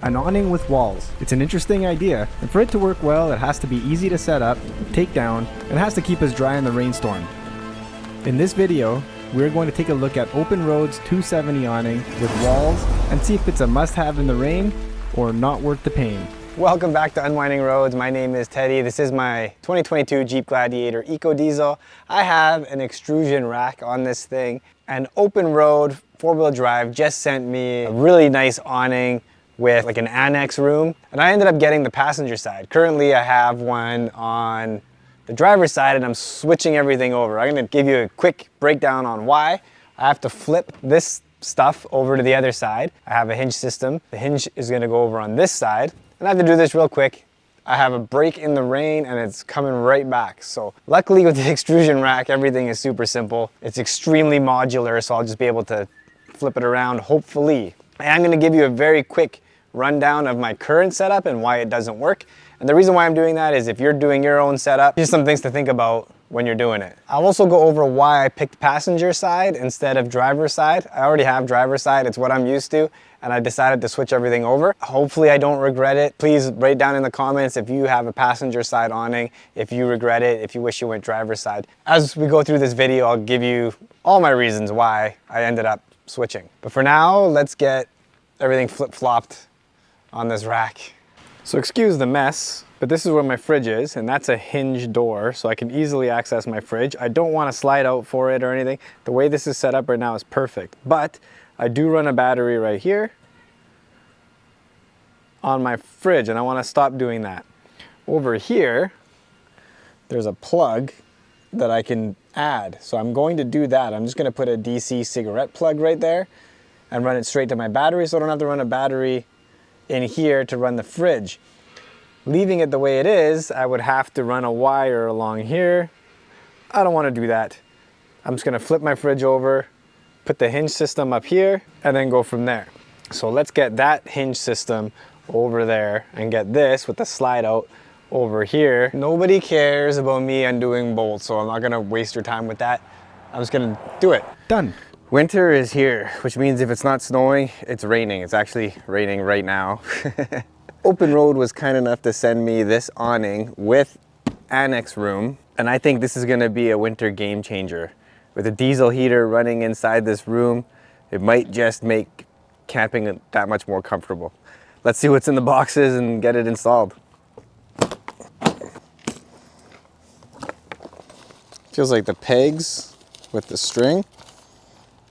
An awning with walls. It's an interesting idea, and for it to work well, it has to be easy to set up, take down, and it has to keep us dry in the rainstorm. In this video, we're going to take a look at OPENROAD's 270 awning with walls and see if it's a must-have in the rain or not worth the pain. Welcome back to Unwinding Roads. My name is Teddy. This is my 2022 Jeep Gladiator Eco Diesel. I have an extrusion rack on this thing, and OPENROAD 4-wheel drive just sent me a really nice awning with like an annex room, and I ended up getting the passenger side. Currently I have one on the driver's side and I'm switching everything over. I'm gonna give you a quick breakdown on why I have to flip this stuff over to the other side. I have a hinge system. The hinge is gonna go over on this side, and I have to do this real quick. I have a break in the rain and it's coming right back. So luckily with the extrusion rack, everything is super simple. It's extremely modular, so I'll just be able to flip it around, hopefully. And I'm gonna give you a very quick rundown of my current setup and why it doesn't work. And the reason why I'm doing that is if you're doing your own setup, here's some things to think about when you're doing it. I'll also go over why I picked passenger side instead of driver's side. I already have driver's side, it's what I'm used to, and I decided to switch everything over. Hopefully I don't regret it. Please write down in the comments if you have a passenger side awning, if you regret it, if you wish you went driver's side. As we go through this video, I'll give you all my reasons why I ended up switching. But for now, let's get everything flip-flopped on this rack. So excuse the mess, but this is where my fridge is, and that's a hinge door, so I can easily access my fridge. I don't want to slide out for it or anything. The way this is set up right now is perfect, but I do run a battery right here on my fridge, and I want to stop doing that. Over here, there's a plug that I can add, so I'm going to do that. I'm just going to put a DC cigarette plug right there and run it straight to my battery, so I don't have to run a battery in here to run the fridge. Leaving it the way it is, I would have to run a wire along here. I don't want to do that. I'm just going to flip my fridge over, put the hinge system up here, and then go from there. So let's get that hinge system over there and get this with the slide out over here. Nobody cares about me undoing bolts, so I'm not going to waste your time with that. I'm just going to do it. Done. Winter is here, which means if it's not snowing, it's raining. It's actually raining right now. OPENROAD was kind enough to send me this awning with annex room, and I think this is gonna be a winter game changer. With a diesel heater running inside this room, it might just make camping that much more comfortable. Let's see what's in the boxes and get it installed. Feels like the pegs with the string.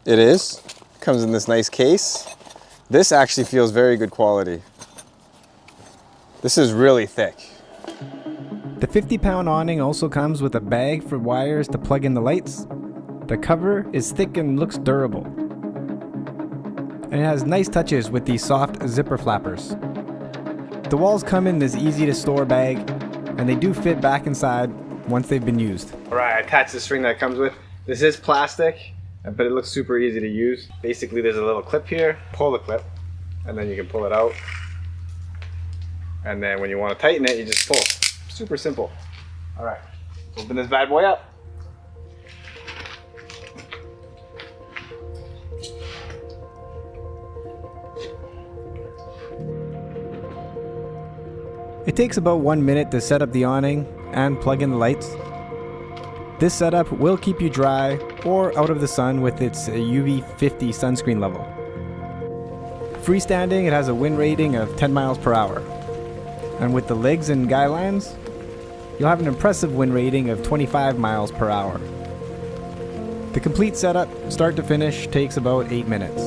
It is. Comes in this nice case. This actually feels very good quality. This is really thick. The 50-pound awning also comes with a bag for wires to plug in the lights. The cover is thick and looks durable. And it has nice touches with these soft zipper flappers. The walls come in this easy to store bag, and they do fit back inside once they've been used. All right, I attached the string that it comes with. This is plastic, but it looks super easy to use. Basically, there's a little clip here. Pull the clip, and then you can pull it out. And then when you want to tighten it, you just pull. Super simple. All right, open this bad boy up. It takes about 1 minute to set up the awning and plug in the lights. This setup will keep you dry or out of the sun with its UV 50 sunscreen level. Freestanding, it has a wind rating of 10 miles per hour. And with the legs and guy lines, you'll have an impressive wind rating of 25 miles per hour. The complete setup, start to finish, takes about 8 minutes.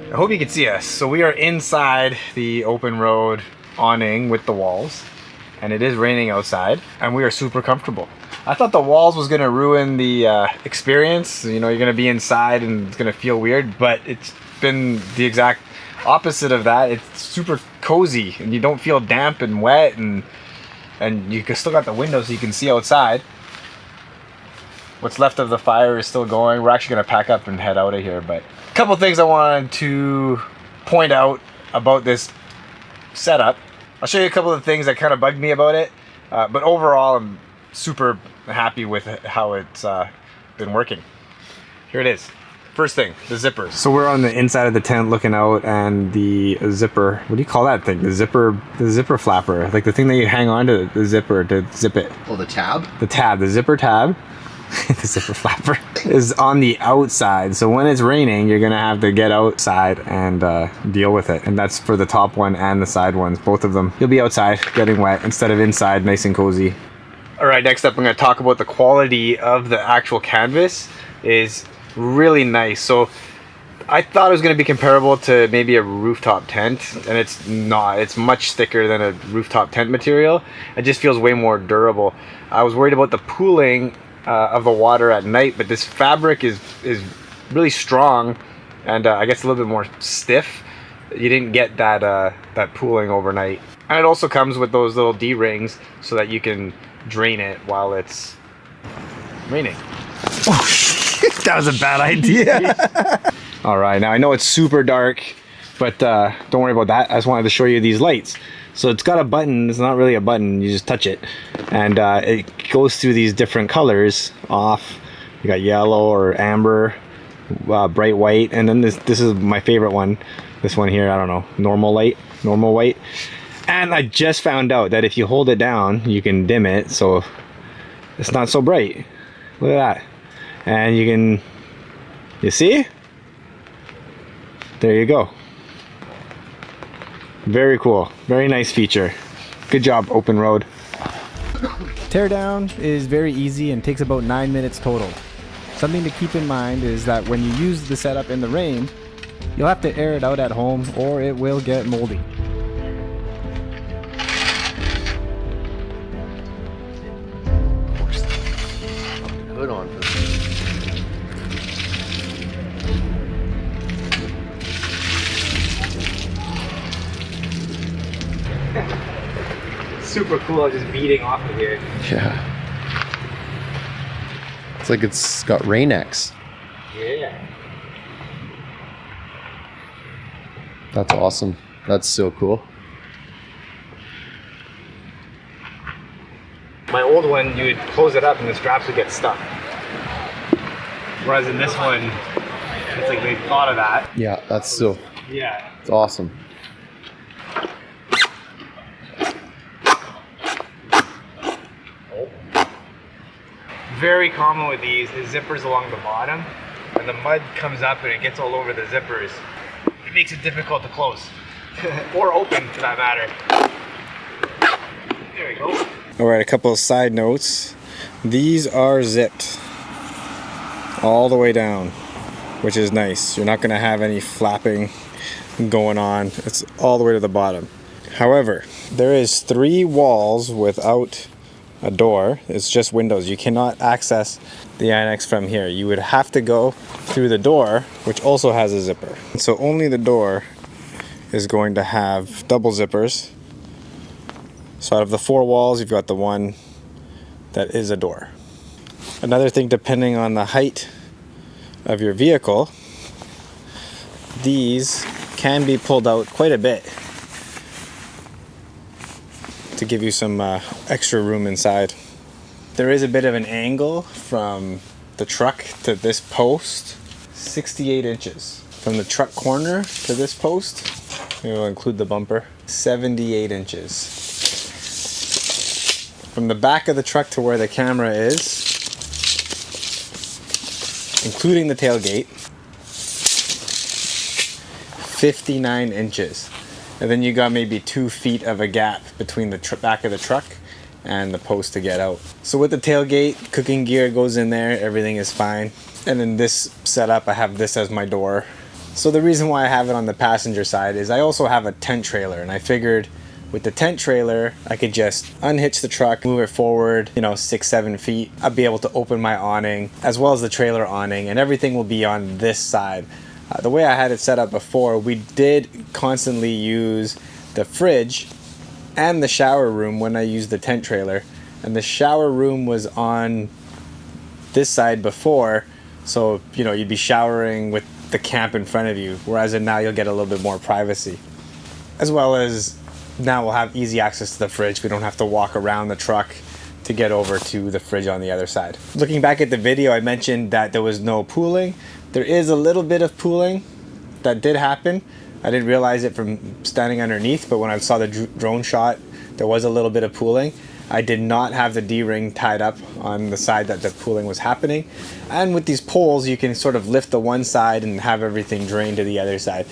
I hope you can see us. So we are inside the OPENROAD awning with the walls, and it is raining outside, and we are super comfortable. I thought the walls was gonna ruin the experience. You know, you're gonna be inside and it's gonna feel weird, but it's been the exact opposite of that. It's super cozy and you don't feel damp and wet, and you can still got the windows so you can see outside. What's left of the fire is still going. We're actually gonna pack up and head out of here, but a couple things I wanted to point out about this setup. I'll show you a couple of things that kind of bugged me about it, but overall I'm super happy with how it's been working. Here it is. First thing, the zippers. So we're on the inside of the tent looking out, and the zipper, what do you call that thing? The zipper flapper, like the thing that you hang on to the zipper to zip it. Oh, the tab? The tab, the zipper tab. The zipper flapper is on the outside, so when it's raining you're gonna have to get outside and deal with it, and that's for the top one and the side ones, both of them. You'll be outside getting wet instead of inside nice and cozy. All right, next up I'm going to talk about the quality of the actual canvas. Is really nice. So I thought it was going to be comparable to maybe a rooftop tent, and it's not. It's much thicker than a rooftop tent material. It just feels way more durable. I was worried about the pooling of the water at night, but this fabric is really strong, and I guess a little bit more stiff. You didn't get that that pooling overnight, and it also comes with those little D-rings so that you can drain it while it's raining. Oh, that was a bad idea. All right, now I know it's super dark, but don't worry about that. I just wanted to show you these lights. So it's got a button. It's not really a button, you just touch it, and it goes through these different colors off. You got yellow or amber, bright white, and then this is my favorite one. This one here, I don't know, normal light, normal white. And I just found out that if you hold it down, you can dim it so it's not so bright. Look at that. And you see? There you go. Very cool. Very nice feature. Good job, OPENROAD. Teardown is very easy and takes about 9 minutes total. Something to keep in mind is that when you use the setup in the rain, you'll have to air it out at home or it will get moldy. Hood on for this. Super cool, just beating off of here. Yeah. It's like it's got Rain-X. Yeah. That's awesome. That's so cool. My old one, you would close it up and the straps would get stuck. Whereas in this one, it's like they thought of that. Yeah, that's so. Yeah. It's awesome. Very common with these is zippers along the bottom, and the mud comes up and it gets all over the zippers. It makes it difficult to close or open for that matter. There we go. All right, a couple of side notes. These are zipped all the way down, which is nice. You're not going to have any flapping going on. It's all the way to the bottom. However, there is 3 walls without a door. It's just windows. You cannot access the annex from here. You would have to go through the door, which also has a zipper. So only the door is going to have double zippers. So out of the 4 walls, you've got the one that is a door. Another thing, depending on the height of your vehicle, these can be pulled out quite a bit to give you some extra room inside. There is a bit of an angle from the truck to this post, 68 inches. From the truck corner to this post, we'll include the bumper, 78 inches. From the back of the truck to where the camera is, including the tailgate, 59 inches. And then you got maybe 2 feet of a gap between the back of the truck and the post to get out. So with the tailgate, cooking gear goes in there, everything is fine. And in this setup, I have this as my door. So the reason why I have it on the passenger side is I also have a tent trailer, and I figured With the tent trailer, I could just unhitch the truck, move it forward, 6-7 feet. I'd be able to open my awning as well as the trailer awning, and everything will be on this side. The way I had it set up before, we did constantly use the fridge and the shower room when I used the tent trailer. And the shower room was on this side before, so you'd be showering with the camp in front of you, whereas now you'll get a little bit more privacy. As well as now we'll have easy access to the fridge. We don't have to walk around the truck to get over to the fridge on the other side. Looking back at the video, I mentioned that there was no pooling. There is a little bit of pooling that did happen. I didn't realize it from standing underneath, but when I saw the drone shot, there was a little bit of pooling. I did not have the D-ring tied up on the side that the pooling was happening. And with these poles, you can sort of lift the one side and have everything drain to the other side.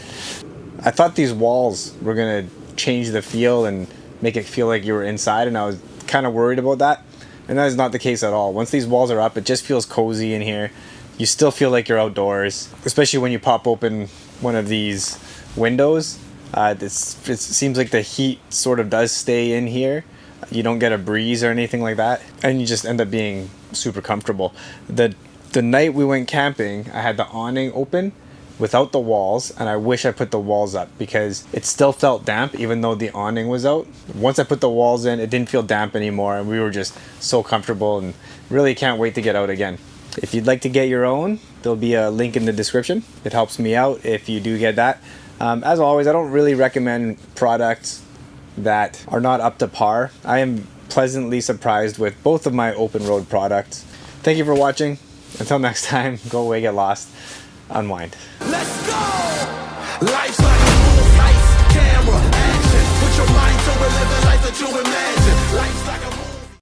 I thought these walls were gonna change the feel and make it feel like you were inside, and I was kind of worried about that. And that is not the case at all. Once these walls are up, it just feels cozy in here. You still feel like you're outdoors, especially when you pop open one of these windows. It seems like the heat sort of does stay in here. You don't get a breeze or anything like that, and you just end up being super comfortable. The night we went camping, I had the awning open without the walls, and I wish I put the walls up because it still felt damp even though the awning was out. Once I put the walls in, it didn't feel damp anymore, and we were just so comfortable and really can't wait to get out again. If you'd like to get your own, there'll be a link in the description. It helps me out if you do get that. As always, I don't really recommend products that are not up to par. I am pleasantly surprised with both of my OPENROAD products. Thank you for watching. Until next time, go away, get lost, unwind. Let's go!